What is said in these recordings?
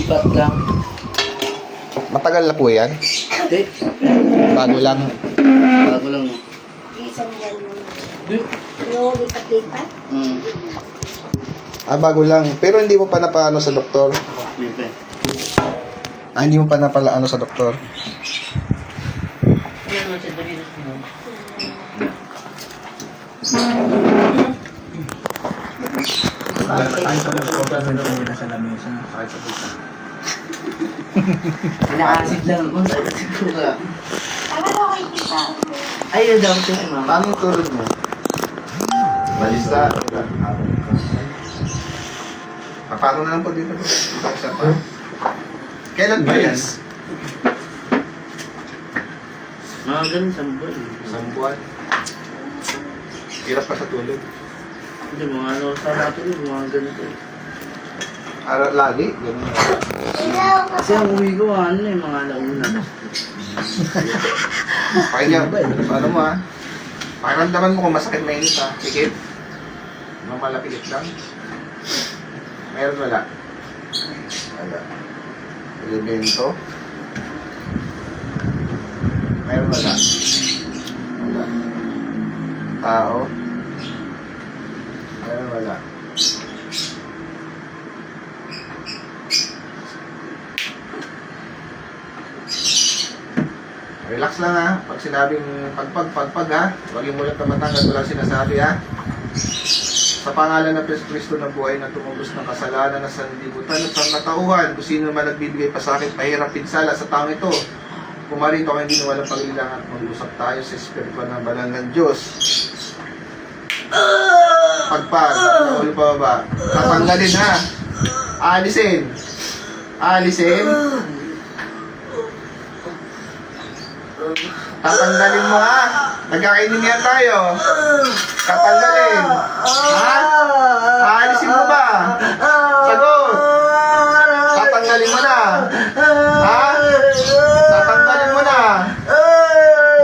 Lipat lang. Matagal na po yan? Hindi. Bago lang. Bago lang. Isang buwan mo. Hindi. Yung lipat-lipat. Bago lang. Pero hindi mo pa napaano sa doktor? Lipat. Hindi mo pa napalaano sa doktor? Pinaasid lang ako. Siguro. Tama daw kay kita. Ayun daw ito si mama. Paano yung tulog mo? Balista. Paano na lang po dito? Isa pa. Kailan ba yan? Mga ganun sa buwan. Isang buwan. Hirap pa sa tulog. Hindi, mga ano sa natin yun, mga ganito. Lagi? Ganun. Kasi ang uwi ko, ano eh, mga alauna. Pakinggan. Paano mo pakiramdaman mo kung masakit na init Sikip? Mamalapilit lang. Meron wala? Wala. Elemento? Meron wala? Wala. Tao? Meron wala? Relax lang Pag sinabing pagpag Huwag yung mulat na matanggal, walang sinasabi Sa pangalan ng Kristo na buhay na tumubos ng kasalanan na sanlibutan at sa katauhan, kung sino man nagbibigay pa sa akin pahirap pinsala sa taong ito. Pumarito ako hindi na walang pag-ilangan at mag-usap tayo sa espiritual ng banal ng Diyos. Pagpag, ulo pa ba? Tatanggalin Alisin. Alisin. Tatanggalin mo Nagkakaintindihan tayo. Tatanggalin. Aalisin mo ba? Sagot. Tatanggalin mo na. Tatanggalin mo na.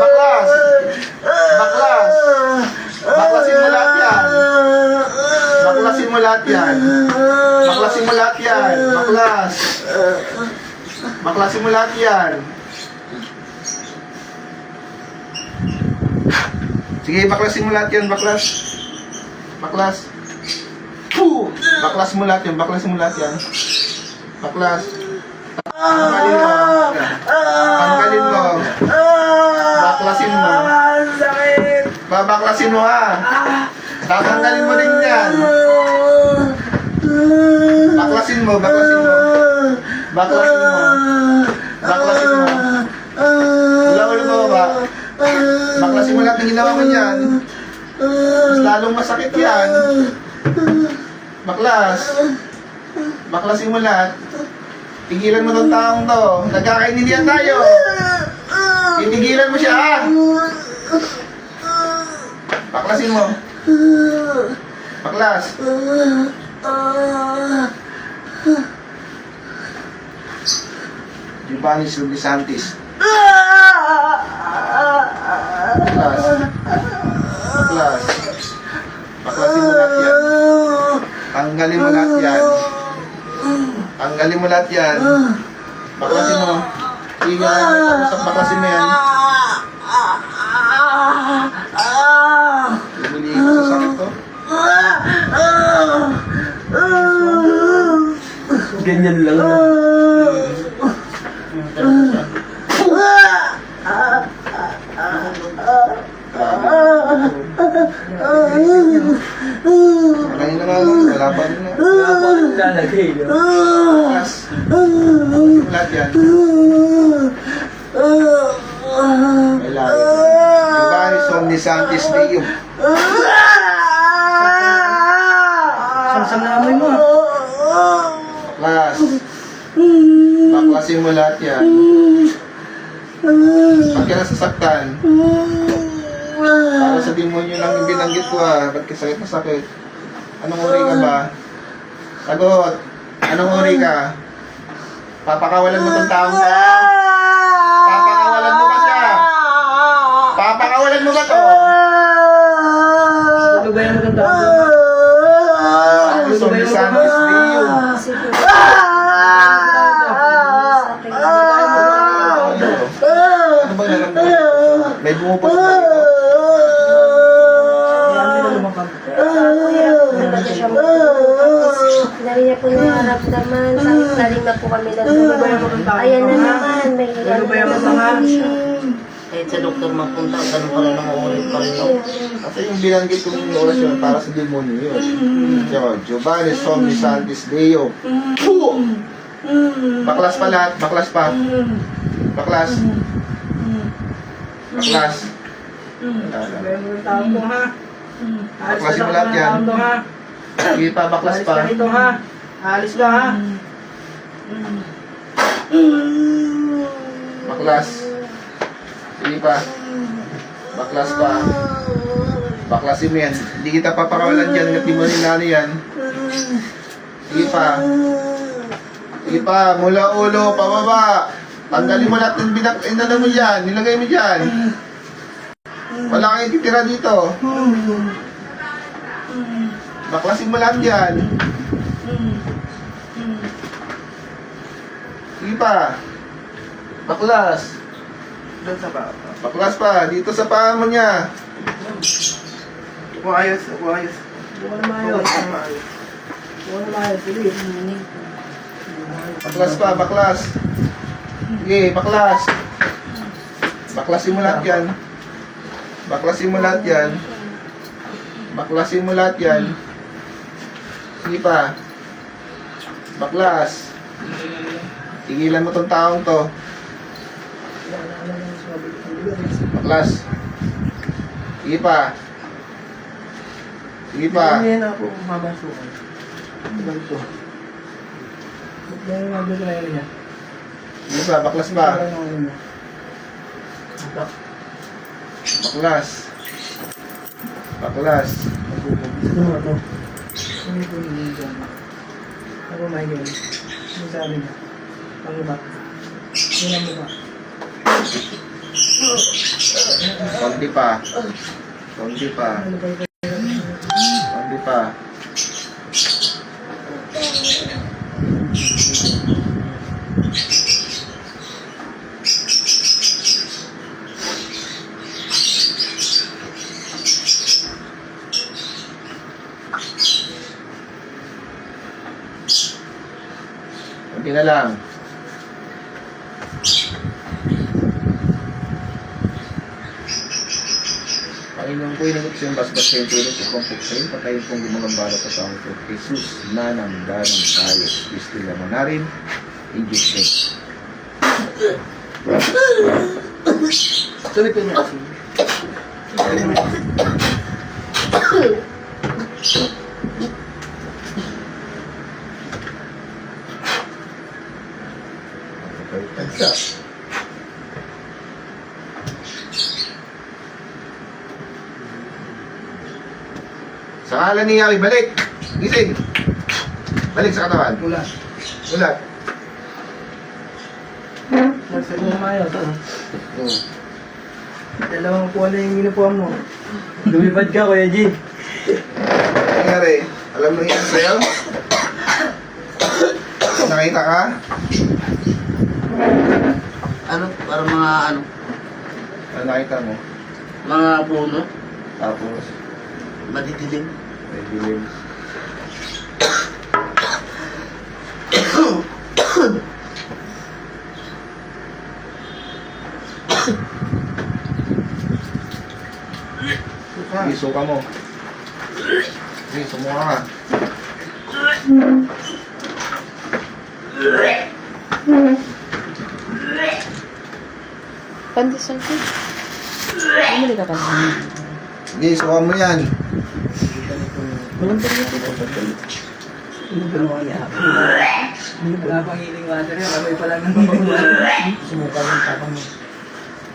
Baklas. Baklas. Baklasin mo lahat yan. Baklasin mo lahat yan. Baklasin mo lahat yan. Baklas. Baklasin mo lahat yan. Sige, baklasin mo lahat yan, baklas. Baklas. Puh! Baklas mo lahat yan, baklasin mo lahat yan. Baklas. Tanggalin mo. Tanggalin mo. Baklasin mo. Babaklasin mo Tatanggalin mo rin yan. Baklasin mo, baklasin mo. Baklasin mo. Baklasin mo. Ulo mo ba? Baklasin mo lahat ng ginawa mo yan. Mas lalong masakit yan. Baklas. Baklasin mo lahat. Tigilan mo tong taong to. Nagkakaintindihan tayo. Titigilan mo siya Baklasin mo. Baklas. Giovanni Santis. Baklas. Baklas. Baklasin mo lahat yan. Tanggalin mo lahat yan. Tanggalin mo lahat yan. Baklasin mo. Hindi nga tapos baklasin mo yan. Bumili ko sa sakit to. Ganyan lang Ngayon na nga lang, wala pa rin Wala pa rin lalagay. Baklas. Baklasin mo lahat yan. Kailangan. Giovanni Santis Deum. Samsam na amoy mo Baklas. Baklasin mo lahat yan. Pag ka nasasaktan, para sa demonyo lang yung binanggit ko ba't kasakit na sakit? Anong uri ka ba? Sagot. Anong uri ka? Papakawalan mo tong taong Papakawalan mo ba siya? Papakawalan mo ba to? Lugayan mo ganda Santis Deum. Nag-uupos ba dito? Talaga siya dali niya po nararamdaman. Sakit na rin na po kami nagdulog. Ayan na naman. May Kahit sa doktor mapunta, ganun pa rin ang uulit pa rin yun. Kasi yung binanggit kong orasyon para sa demonyo yun. Giovanni Somni Santis Deo. Baklas pa lahat, baklas pa. Baklas. Baklas. Baklasin mo lahat yan. Sige pa, baklas pa. Alis ka ha. Baklas. Sige pa. Baklas pa. Baklasin mo yan. Hindi kita papakawalan dyan. Hindi mo ninano yan. Sige pa. Sige pa. Mula ulo, pababa. Tanggalin mo lahat ng inano mo dyan. Nilagay mo dyan. Wala kang ititira dito. Baklasin mo lahat dyan. Sige pa. Baklas. Doon sa baba. Baklas pa. Dito sa paa mo niya. Ayos. Buwan na ayos. Baklas pa, baklas. Sige, baklas. Baklasin mo lahat yan. Baklasin mo lahat yan. Baklasin mo lahat yan. Sige pa. Baklas. Tigilan mo tong taong to. Baklas. Sige pa. Sige pa. Hindi na ako mabasukan. Ganito. Yan yung nabigay niya. Sige pa, baklas pa. Baklas. Baklas. Ano ba ito? Ano po yung dyan? Ako may yun. Ano sabi niya? Ano ba? Yun ang mukha. Konti pa. Konti pa. Konti pa. Konti na lang. Panginoon ko, inagot sa iyong basbas kayong tulog upang puksayin, patayin kong gumagambala sa taong ko. Jesus, nanangganang tayo. Kristo lamang na rin. In Jesus' name. Tuloy ko niya. Tagsa. Sa ngalan ni Yahweh, balik! Gising! Balik sa katawan. Ulan. Ulat. Nasa mo maayos. Dalawang puwan na yung uniform mo. Lumipad ka, Kuya G. Ano nangyari? Alam mo yan sa'yo? Nakita ka? Ano? Para mga ano? Ano nakita mo? Mga puno. Tapos, Madidilim. may dilim. Sige, suka mo. Sige, sumuka ka. Pandesal ko. Bumili ka pa. Sige, suka mo yan. Ano ginawa niya? Wala pang healing water yan. Abay pala nang sumuka ng tapang mo.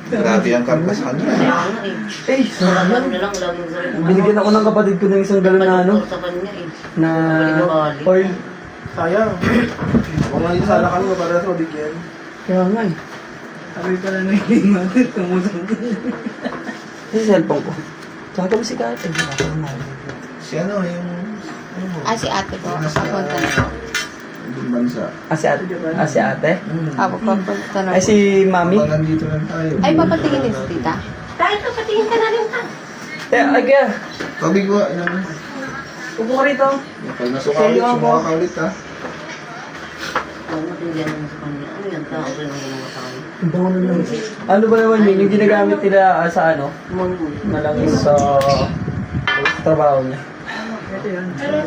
Grabe ang karpas sa kanya. Eh, Ano na lang, laging sa rin. binigyan ako ng kapatid ko ng isang galon na ano, Sa kanya eh. na oil. Sayang. Kung nga dito sana kami, para sa bigyan. Kaya nga eh. Abay pala nang healing water. Tumusang ko. Sa cellphone ko. Tsaka ko si Kate. Si ano, yung... Ano mo? Si ate ko. Nasa Papunta na. ibang bansa. Si ate? Si ate? Papunta na. Ay, si mami? Habang nandito lang tayo. Ay, papatingin din si tita. Kahit pa, patingin ka na rin pa. Ay, kaya. Tubig mo, inom mo. Upo ka rito. Pag nasuka ulit, sumuha ka ulit ha. Huwag matindihan naman sa kanya. Ano yan? Tao rin ang ginawa sa kanya. Ano ba naman yun? Yung ginagamit nila sa ano? Mongol. Malangis sa trabaho niya. Pero